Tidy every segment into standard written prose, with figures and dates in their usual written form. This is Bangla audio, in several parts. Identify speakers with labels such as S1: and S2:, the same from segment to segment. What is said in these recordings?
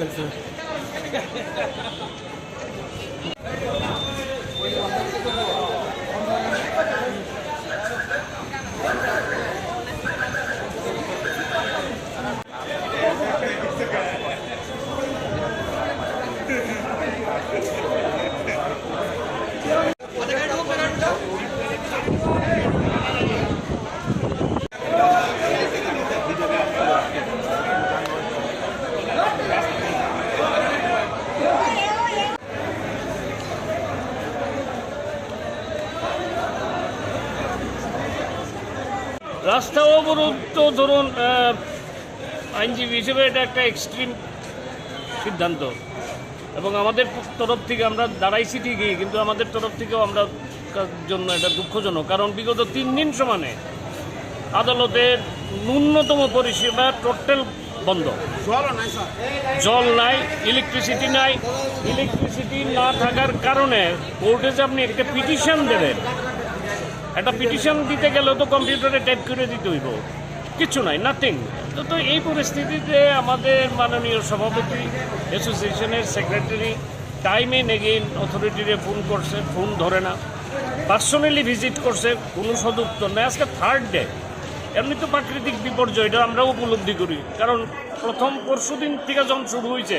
S1: গেছে।
S2: রাস্তা অবরোধ তো ধরুন আইনজীবী হিসেবে এটা একটা এক্সট্রিম সিদ্ধান্ত, এবং আমাদের তরফ থেকে আমরা দাঁড়াইছি ঠিকই, কিন্তু আমাদের তরফ থেকেও আমরা জন্য এটা দুঃখজনক। কারণ বিগত 3 দিন সমানে আদালতের ন্যূনতম পরিষেবা টোটাল বন্ধ। জল নাই, ইলেকট্রিসিটি নাই। ইলেকট্রিসিটি না থাকার কারণে কোর্টে যে আপনি একটা পিটিশন দেবেন, একটা পিটিশন দিতে গেলেও তো কম্পিউটারে টাইপ করে দিতে হইব, কিছু নাই, নাথিং। তো এই পরিস্থিতিতে আমাদের মাননীয় সভাপতি, অ্যাসোসিয়েশনের সেক্রেটারি টাইম এন্ড এগেইন অথরিটিরে ফোন করছে, ফোন ধরে না। পার্সোনালি ভিজিট করছে, কোনো সদুত্তর নেই। আজকে 3rd ডে। এমনি তো প্রাকৃতিক বিপর্যয়, এটা আমরাও উপলব্ধি করি। কারণ প্রথম পরশুদিন থেকে যখন শুরু হয়েছে,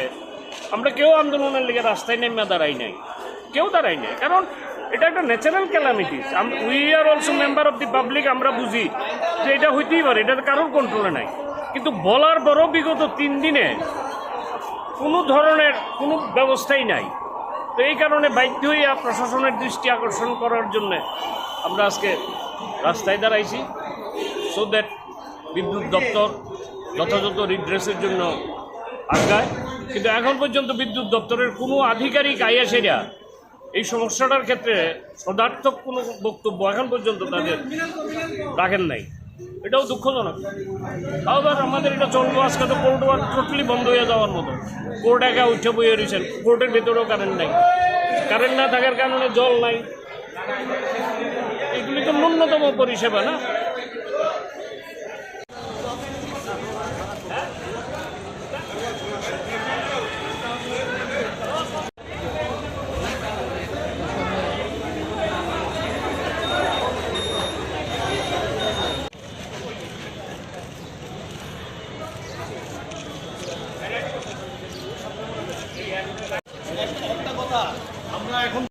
S2: আমরা কেউ আন্দোলনের লিগে রাস্তায় নেমে দাঁড়াই নাই, কেউ দাঁড়াই নাই। কারণ এটা একটা natural calamities. We are also member of the public. আমরা বুঝি যে এটা হইতেই পারে, এটা কারোর কন্ট্রোলে নাই। কিন্তু বলার পরও বিগত 3 দিনে কোনো ধরনের কোনো ব্যবস্থাই নাই। তো এই কারণে বাধ্য হইয়া প্রশাসনের দৃষ্টি আকর্ষণ করার জন্য আমরা আজকে রাস্তায় দাঁড়াইছি, সো দ্যাট বিদ্যুৎ দপ্তর যথাযথ রিড্রেসের জন্য আগায়। কিন্তু এখন পর্যন্ত বিদ্যুৎ দপ্তরের কোনো আধিকারিক আইএসেরা এই সমস্যাটার ক্ষেত্রে সদার্থক কোনো বক্তব্য এখন পর্যন্ত তাদের রাখেন নাই। এটাও দুঃখজনক। আবার আমাদের এটা চলবো। আজকে তো কোর্ট ওয়ার্ক টোটালি বন্ধ হয়ে যাওয়ার মতো। কোর্ট একা উঠে বইয়ে রয়েছেন, কোর্টের ভেতরেও কারেন্ট নাই। কারেন্ট না থাকার কারণে জল নাই। এগুলি তো ন্যূনতম পরিষেবা না।
S1: আমরা এখন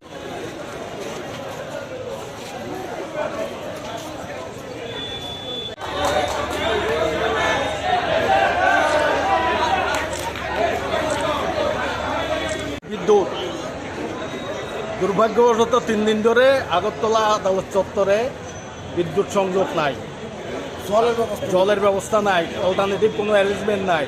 S1: বিদ্যুৎ দুর্ভাগ্যবশত 3 দিন ধরে আগরতলা আদালত চত্বরে বিদ্যুৎ সংযোগ নাই, জলের ব্যবস্থা নাই, অল্টারনেটিভ কোনো অ্যারেঞ্জমেন্ট নাই।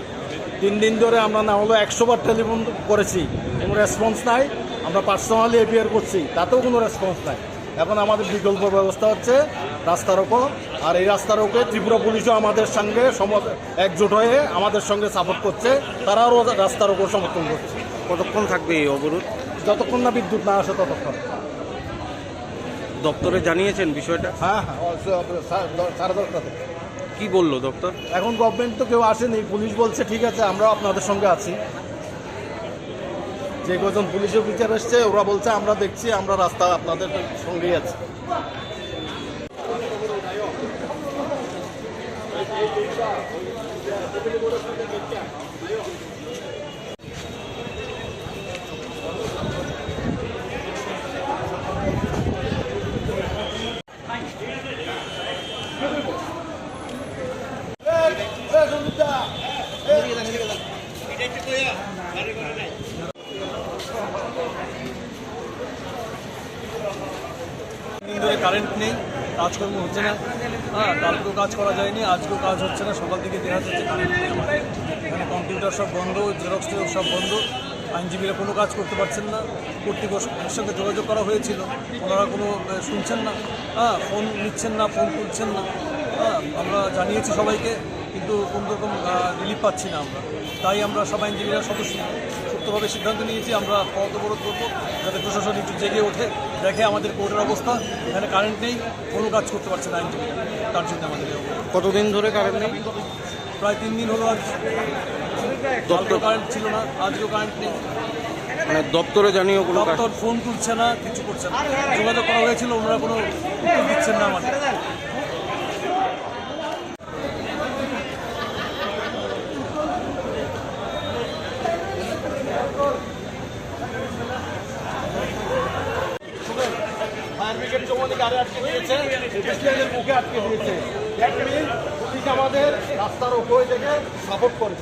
S1: 3 দিন ধরে আমরা না হলো 100 বার টেলিফোন করেছি, কোনো রেসপন্স নাই। আমরা পার্সোনালি এপিআর করছি, তাতেও কোনো রেসপন্স নাই। এখন আমাদের বিকল্প ব্যবস্থা হচ্ছে রাস্তা রোকো। আর এই রাস্তা রোকে ত্রিপুরা পুলিশও আমাদের সঙ্গে একজোট হয়ে আমাদের সঙ্গে সাপোর্ট করছে, তারাও রাস্তা রোকোর সমর্থন করছে।
S3: কতক্ষণ থাকবে এই অবরোধ?
S1: যতক্ষণ না বিদ্যুৎ না আসে ততক্ষণ।
S3: দপ্তরে জানিয়েছেন বিষয়টা?
S1: হ্যাঁ, 10:30 থেকে।
S3: কি বললো দপ্তর?
S1: এখন গভর্নমেন্ট তো কেউ আসেনি, পুলিশ বলছে ঠিক আছে আমরাও আপনাদের সঙ্গে আছি। যে কজন পুলিশ অফিসার এসছে ওরা বলছে আমরা দেখছি, আমরা রাস্তা আপনাদের সঙ্গেই আছি।
S4: ধরে কারেন্ট নেই, কাজকর্ম হচ্ছে না। কালকেও কাজ করা যায়নি, আজকেও কাজ হচ্ছে না। সকাল থেকে দেখা যাচ্ছে কারেন্ট নেই। আমাদের এখানে কম্পিউটার সব বন্ধ, জেরক্স টেরক্স সব বন্ধ। আইনজীবীরা কোনো কাজ করতে পারছেন না। কর্তৃপক্ষের সঙ্গে যোগাযোগ করা হয়েছিল, ওনারা কোনো শুনছেন না, ফোন নিচ্ছেন না, ফোন তুলছেন না। আমরা জানিয়েছি সবাইকে, কিন্তু কোনোরকম রিলিফ পাচ্ছি না আমরা। তাই আমরা সব আইনজীবীরা সুস্থভাবে সিদ্ধান্ত নিয়েছি আমরা পথ অবরোধ করবো, যাতে প্রশাসন একটু জেগে ওঠে, দেখে আমাদের কোর্টের অবস্থা। এখানে কারেন্ট নেই, কোনো কাজ করতে পারছে না আইনজীবীরা, তার জন্য আমাদের
S3: কতদিন ধরে কারেন্ট নেই?
S4: প্রায় 3 দিন হলো আজ।
S3: দপ্তর
S4: কারেন্ট ছিল না, আজকেও কারেন্ট নেই।
S3: মানে দপ্তরে জানিয়েও কোনো কাজ
S4: দপ্তর ফোন তুলছে না, কিছু করছে না। যোগাযোগ করা হয়েছিল, ওনারা কোনো উত্তর দিচ্ছেন না আমাদের।
S1: ফায়ার ব্রিগেড জমানি গাড়ি আটকে দিয়েছে, পেট্রোলের মুখে আটকে দিয়েছে। দ্যাট মিন পুলিশ আমাদের রাস্তার উপরে থেকে সাপোর্ট করে।